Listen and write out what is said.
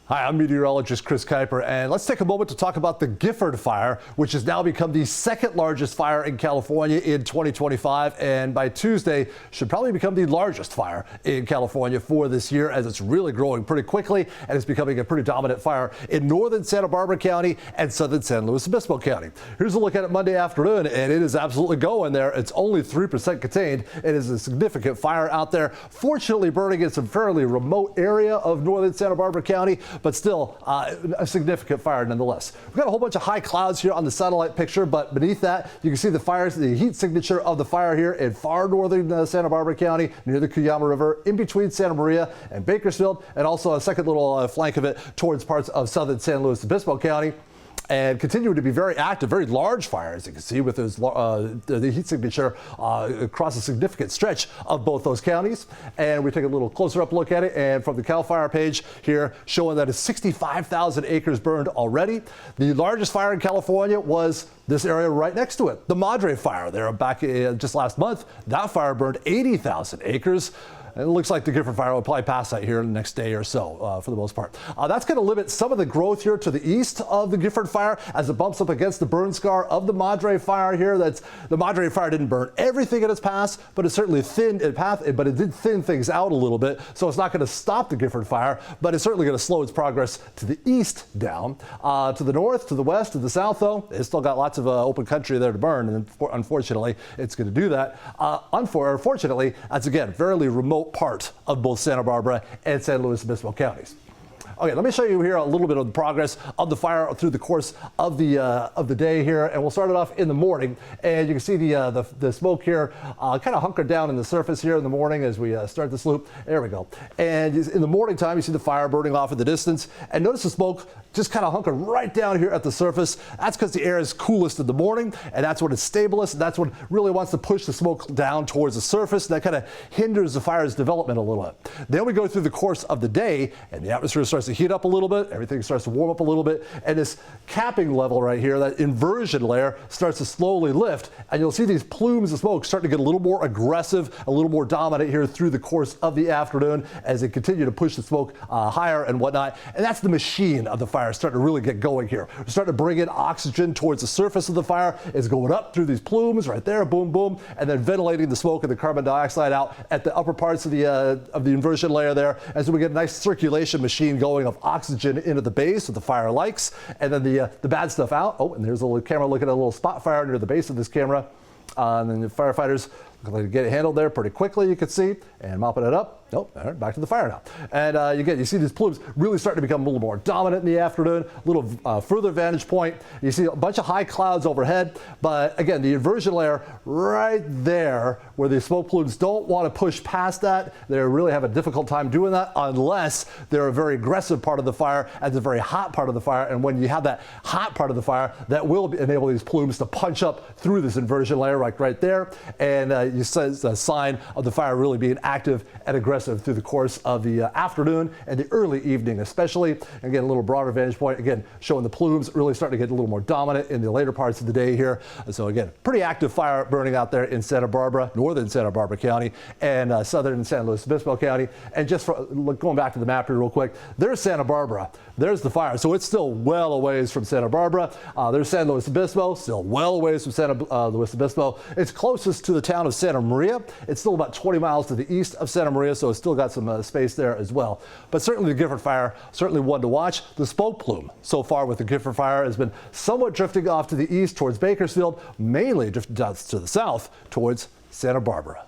Hi, I'm meteorologist Chris Kuiper, and let's take a moment to talk about the Gifford Fire, which has now become the second largest fire in California in 2025, and by Tuesday should probably become the largest fire in California for this year, as it's really growing pretty quickly and it's becoming a pretty dominant fire in northern Santa Barbara County and southern San Luis Obispo County. Here's a look at it Monday afternoon, and it is absolutely going there. It's only 3% contained. It is a significant fire out there, fortunately burning in some fairly remote area of northern Santa Barbara County, but still a significant fire nonetheless. We've got a whole bunch of high clouds here on the satellite picture, but beneath that you can see the heat signature of the fire here in far northern Santa Barbara County near the Cuyama River, in between Santa Maria and Bakersfield, and also a second little flank of it towards parts of southern San Luis Obispo County. And continuing to be very active, very large fires, as you can see, with those, the heat signature across a significant stretch of both those counties. And we take a little closer up look at it, and from the CAL FIRE page here, showing that it's 65,000 acres burned already. The largest fire in California was this area right next to it, the Madre Fire. There back just last month, that fire burned 80,000 acres. It looks like the Gifford Fire will probably pass that here in the next day or so, for the most part. That's going to limit some of the growth here to the east of the Gifford Fire as it bumps up against the burn scar of the Madre Fire here. The Madre Fire didn't burn everything in its path, but it certainly thinned its path, but it did thin things out a little bit. So it's not going to stop the Gifford Fire, but it's certainly going to slow its progress to the east down. To the north, to the west, to the south, though, it's still got lots of open country there to burn, and unfortunately, it's going to do that. Unfortunately, that's again fairly remote part of both Santa Barbara and San Luis Obispo counties. Okay, let me show you here a little bit of the progress of the fire through the course of the day here, and we'll start it off in the morning. And you can see the smoke here kind of hunkered down in the surface here in the morning as we start this loop. There we go. And in the morning time, you see the fire burning off in the distance, and notice the smoke just kind of hunkered right down here at the surface. That's because the air is coolest in the morning, and that's when it's stablest, and that's what really wants to push the smoke down towards the surface. That kind of hinders the fire's development a little bit. Then we go through the course of the day, and the atmosphere starts to heat up a little bit, everything starts to warm up a little bit, and this capping level right here, that inversion layer, starts to slowly lift, and you'll see these plumes of smoke starting to get a little more aggressive, a little more dominant here through the course of the afternoon as they continue to push the smoke higher and whatnot. And that's the machine of the fire starting to really get going here. We're starting to bring in oxygen towards the surface of the fire. It's going up through these plumes right there, boom, boom, and then ventilating the smoke and the carbon dioxide out at the upper parts of the inversion layer there. And so we get a nice circulation machine going of oxygen into the base that the fire likes, and then the bad stuff out. Oh, and there's a little camera looking at a little spot fire near the base of this camera. And then the firefighters get it handled there pretty quickly, you can see, and mopping it up. Nope, all right, back to the fire now. And you see these plumes really starting to become a little more dominant in the afternoon, a little further vantage point. You see a bunch of high clouds overhead, but again, the inversion layer right there where the smoke plumes don't want to push past that. They really have a difficult time doing that unless they're a very aggressive part of the fire and a very hot part of the fire. And when you have that hot part of the fire, that will enable these plumes to punch up through this inversion layer right there. And you see a sign of the fire really being active and aggressive through the course of the afternoon and the early evening especially. Again, a little broader vantage point, again, showing the plumes really starting to get a little more dominant in the later parts of the day here. So again, pretty active fire burning out there in Santa Barbara, northern Santa Barbara County, and southern San Luis Obispo County. And just going back to the map here real quick, there's Santa Barbara. There's the fire. So it's still well a ways from Santa Barbara. There's San Luis Obispo, still well a ways from San Luis Obispo. It's closest to the town of Santa Maria. It's still about 20 miles to the east of Santa Maria, so it's still got some space there as well. But certainly the Gifford Fire, certainly one to watch. The smoke plume so far with the Gifford Fire has been somewhat drifting off to the east towards Bakersfield, mainly drifting down to the south towards Santa Barbara.